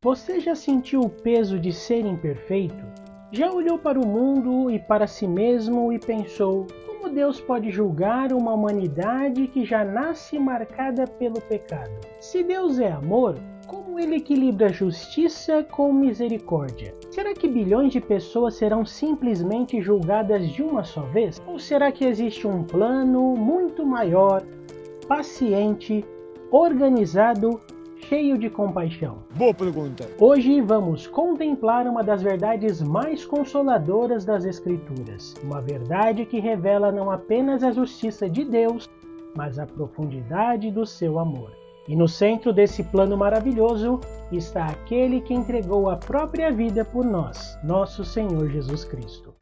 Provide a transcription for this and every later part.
Você já sentiu o peso de ser imperfeito? Já olhou para o mundo e para si mesmo e pensou: como Deus pode julgar uma humanidade que já nasce marcada pelo pecado? Se Deus é amor, como ele equilibra justiça com misericórdia? Será que bilhões de pessoas serão simplesmente julgadas de uma só vez? Ou será que existe um plano muito maior, paciente, organizado, cheio de compaixão? Boa pergunta. Hoje vamos contemplar uma das verdades mais consoladoras das Escrituras. Uma verdade que revela não apenas a justiça de Deus, mas a profundidade do seu amor. E no centro desse plano maravilhoso está aquele que entregou a própria vida por nós, nosso Senhor Jesus Cristo.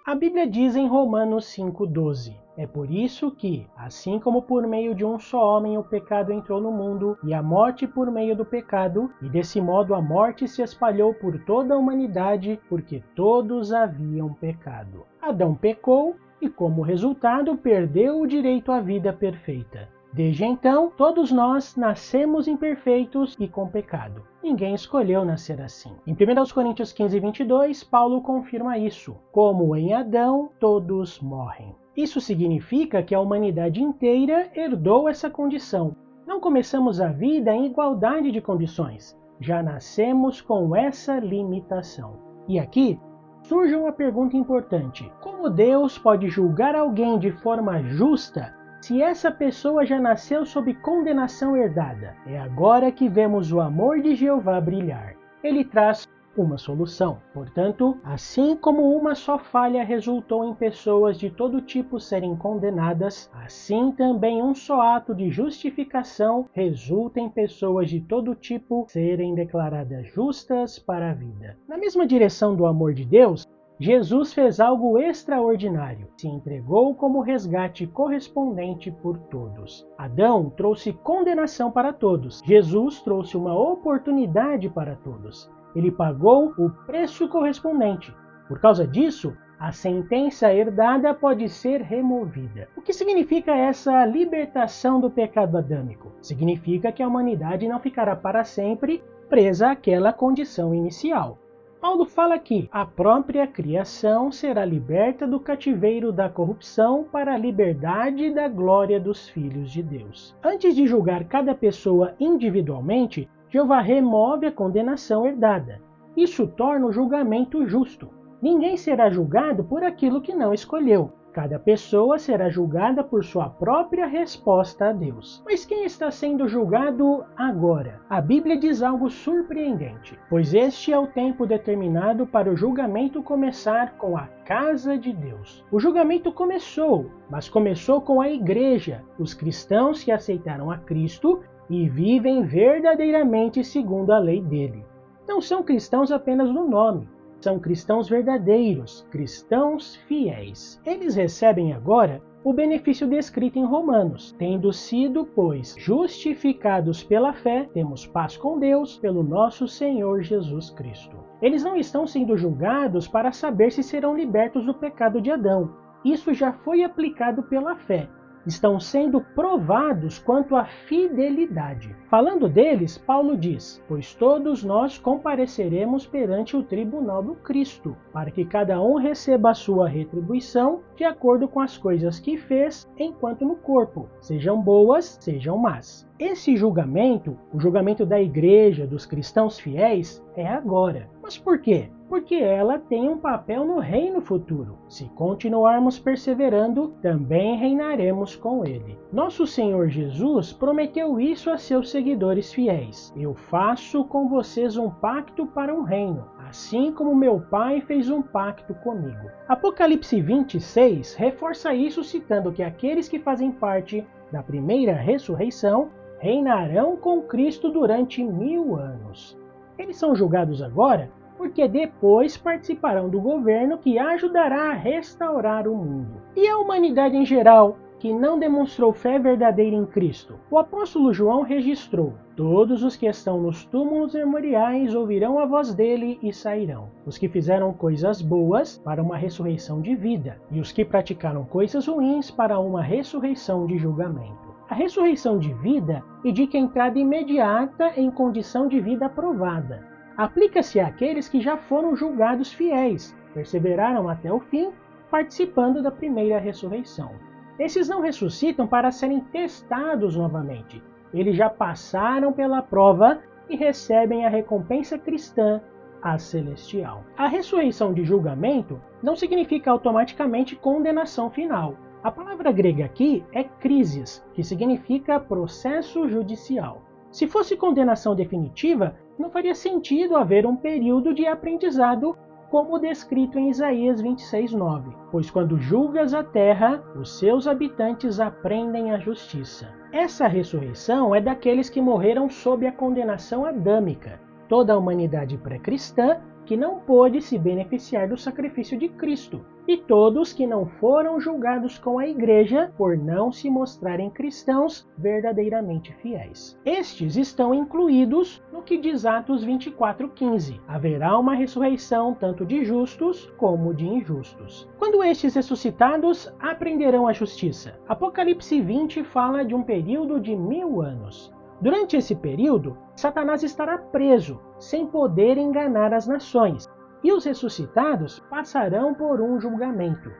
A Bíblia diz em Romanos 5,12: é por isso que, assim como por meio de um só homem o pecado entrou no mundo, e a morte por meio do pecado, e desse modo a morte se espalhou por toda a humanidade, porque todos haviam pecado. Adão pecou e, como resultado, perdeu o direito à vida perfeita. Desde então, todos nós nascemos imperfeitos e com pecado. Ninguém escolheu nascer assim. Em 1 Coríntios 15:22, Paulo confirma isso. Como em Adão, todos morrem. Isso significa que a humanidade inteira herdou essa condição. Não começamos a vida em igualdade de condições. Já nascemos com essa limitação. E aqui surge uma pergunta importante. Como Deus pode julgar alguém de forma justa se essa pessoa já nasceu sob condenação herdada? É agora que vemos o amor de Jeová brilhar. Ele traz uma solução. Portanto, assim como uma só falha resultou em pessoas de todo tipo serem condenadas, assim também um só ato de justificação resulta em pessoas de todo tipo serem declaradas justas para a vida. Na mesma direção do amor de Deus, Jesus fez algo extraordinário. Se entregou como resgate correspondente por todos. Adão trouxe condenação para todos. Jesus trouxe uma oportunidade para todos. Ele pagou o preço correspondente. Por causa disso, a sentença herdada pode ser removida. O que significa essa libertação do pecado adâmico? Significa que a humanidade não ficará para sempre presa àquela condição inicial. Paulo fala que a própria criação será liberta do cativeiro da corrupção para a liberdade da glória dos filhos de Deus. Antes de julgar cada pessoa individualmente, Jeová remove a condenação herdada. Isso torna o julgamento justo. Ninguém será julgado por aquilo que não escolheu. Cada pessoa será julgada por sua própria resposta a Deus. Mas quem está sendo julgado agora? A Bíblia diz algo surpreendente, pois este é o tempo determinado para o julgamento começar com a casa de Deus. O julgamento começou, mas começou com a igreja, os cristãos que aceitaram a Cristo e vivem verdadeiramente segundo a lei dele. Não são cristãos apenas no nome. São cristãos verdadeiros, cristãos fiéis. Eles recebem agora o benefício descrito em Romanos. Tendo sido, pois, justificados pela fé, temos paz com Deus pelo nosso Senhor Jesus Cristo. Eles não estão sendo julgados para saber se serão libertos do pecado de Adão. Isso já foi aplicado pela fé. Estão sendo provados quanto à fidelidade. Falando deles, Paulo diz: pois todos nós compareceremos perante o tribunal do Cristo, para que cada um receba a sua retribuição de acordo com as coisas que fez enquanto no corpo, sejam boas, sejam más. Esse julgamento, o julgamento da igreja, dos cristãos fiéis, é agora. Mas por quê? Porque ela tem um papel no reino futuro. Se continuarmos perseverando, também reinaremos com ele. Nosso Senhor Jesus prometeu isso a seus seguidores fiéis. Eu faço com vocês um pacto para um reino, assim como meu Pai fez um pacto comigo. Apocalipse 26 reforça isso citando que aqueles que fazem parte da primeira ressurreição reinarão com Cristo durante 1000 anos. Eles são julgados agora porque depois participarão do governo que ajudará a restaurar o mundo. E a humanidade em geral, que não demonstrou fé verdadeira em Cristo? O apóstolo João registrou: todos os que estão nos túmulos memoriais ouvirão a voz dele e sairão. Os que fizeram coisas boas para uma ressurreição de vida, e os que praticaram coisas ruins para uma ressurreição de julgamento. A ressurreição de vida indica a entrada imediata em condição de vida aprovada. Aplica-se àqueles que já foram julgados fiéis, perseveraram até o fim, participando da primeira ressurreição. Esses não ressuscitam para serem testados novamente. Eles já passaram pela prova e recebem a recompensa cristã, a celestial. A ressurreição de julgamento não significa automaticamente condenação final. A palavra grega aqui é krisis, que significa processo judicial. Se fosse condenação definitiva, não faria sentido haver um período de aprendizado como descrito em Isaías 26:9, pois quando julgas a terra, os seus habitantes aprendem a justiça. Essa ressurreição é daqueles que morreram sob a condenação adâmica, toda a humanidade pré-cristã que não pôde se beneficiar do sacrifício de Cristo, e todos que não foram julgados com a Igreja por não se mostrarem cristãos verdadeiramente fiéis. Estes estão incluídos no que diz Atos 24:15. Haverá uma ressurreição tanto de justos como de injustos. Quando estes ressuscitados aprenderão a justiça? Apocalipse 20 fala de um período de 1000 anos. Durante esse período, Satanás estará preso, sem poder enganar as nações, e os ressuscitados passarão por um julgamento.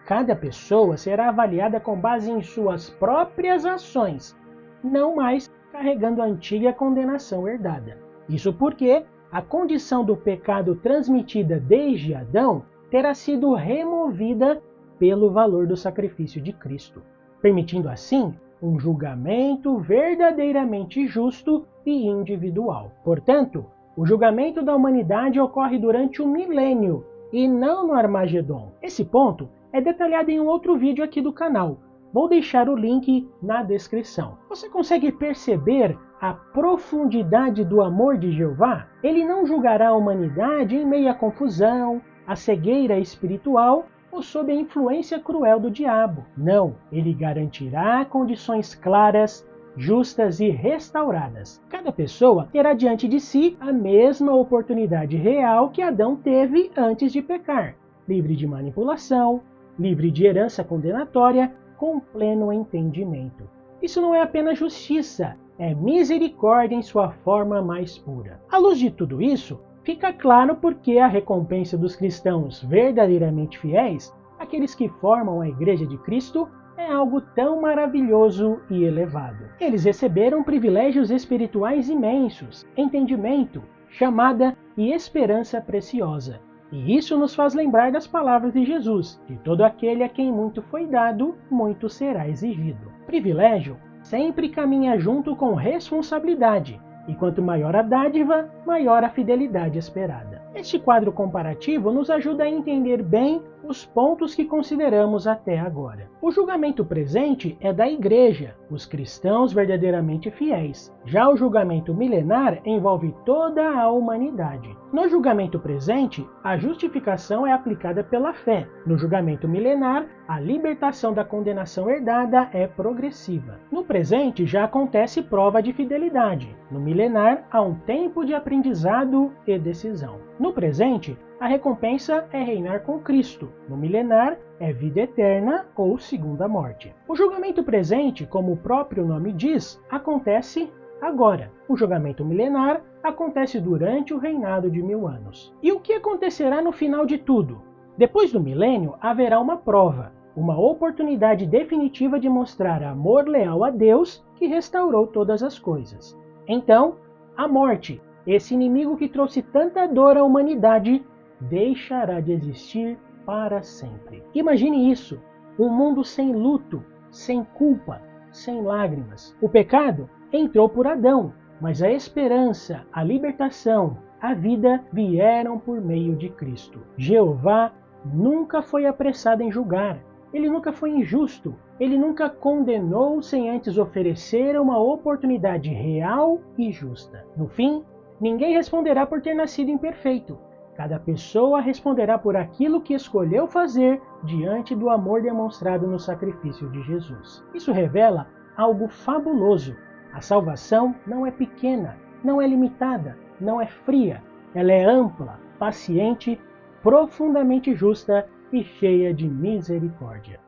Cada pessoa será avaliada com base em suas próprias ações, não mais carregando a antiga condenação herdada. Isso porque a condição do pecado transmitida desde Adão terá sido removida pelo valor do sacrifício de Cristo, permitindo assim um julgamento verdadeiramente justo e individual. Portanto, o julgamento da humanidade ocorre durante o milênio e não no Armagedon. Esse ponto é detalhado em um outro vídeo aqui do canal. Vou deixar o link na descrição. Você consegue perceber a profundidade do amor de Jeová? Ele não julgará a humanidade em meio à confusão, à cegueira espiritual ou sob a influência cruel do diabo. Não, ele garantirá condições claras, justas e restauradas. Cada pessoa terá diante de si a mesma oportunidade real que Adão teve antes de pecar, livre de manipulação, livre de herança condenatória, com pleno entendimento. Isso não é apenas justiça, é misericórdia em sua forma mais pura. À luz de tudo isso, fica claro porque a recompensa dos cristãos verdadeiramente fiéis, aqueles que formam a Igreja de Cristo, é algo tão maravilhoso e elevado. Eles receberam privilégios espirituais imensos, entendimento, chamada e esperança preciosa. E isso nos faz lembrar das palavras de Jesus: de todo aquele a quem muito foi dado, muito será exigido. Privilégio sempre caminha junto com responsabilidade, e quanto maior a dádiva, maior a fidelidade esperada. Este quadro comparativo nos ajuda a entender bem os pontos que consideramos até agora. O julgamento presente é da Igreja, os cristãos verdadeiramente fiéis. Já o julgamento milenar envolve toda a humanidade. No julgamento presente, a justificação é aplicada pela fé. No julgamento milenar, a libertação da condenação herdada é progressiva. No presente, já acontece prova de fidelidade. No milenar, há um tempo de aprendizado e decisão. No presente, a recompensa é reinar com Cristo. No milenar, é vida eterna ou segunda morte. O julgamento presente, como o próprio nome diz, acontece agora. O julgamento milenar acontece durante o reinado de 1000 anos. E o que acontecerá no final de tudo? Depois do milênio, haverá uma prova, uma oportunidade definitiva de mostrar amor leal a Deus que restaurou todas as coisas. Então, a morte, esse inimigo que trouxe tanta dor à humanidade, deixará de existir para sempre. Imagine isso, um mundo sem luto, sem culpa, sem lágrimas. O pecado entrou por Adão, mas a esperança, a libertação, a vida vieram por meio de Cristo. Jeová nunca foi apressado em julgar, ele nunca foi injusto, ele nunca condenou sem antes oferecer uma oportunidade real e justa. No fim, ninguém responderá por ter nascido imperfeito. Cada pessoa responderá por aquilo que escolheu fazer diante do amor demonstrado no sacrifício de Jesus. Isso revela algo fabuloso. A salvação não é pequena, não é limitada, não é fria. Ela é ampla, paciente, profundamente justa e cheia de misericórdia.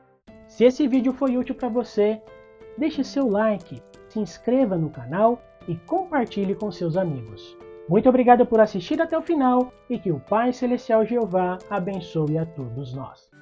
Se esse vídeo foi útil para você, deixe seu like, se inscreva no canal e compartilhe com seus amigos. Muito obrigado por assistir até o final e que o Pai Celestial Jeová abençoe a todos nós.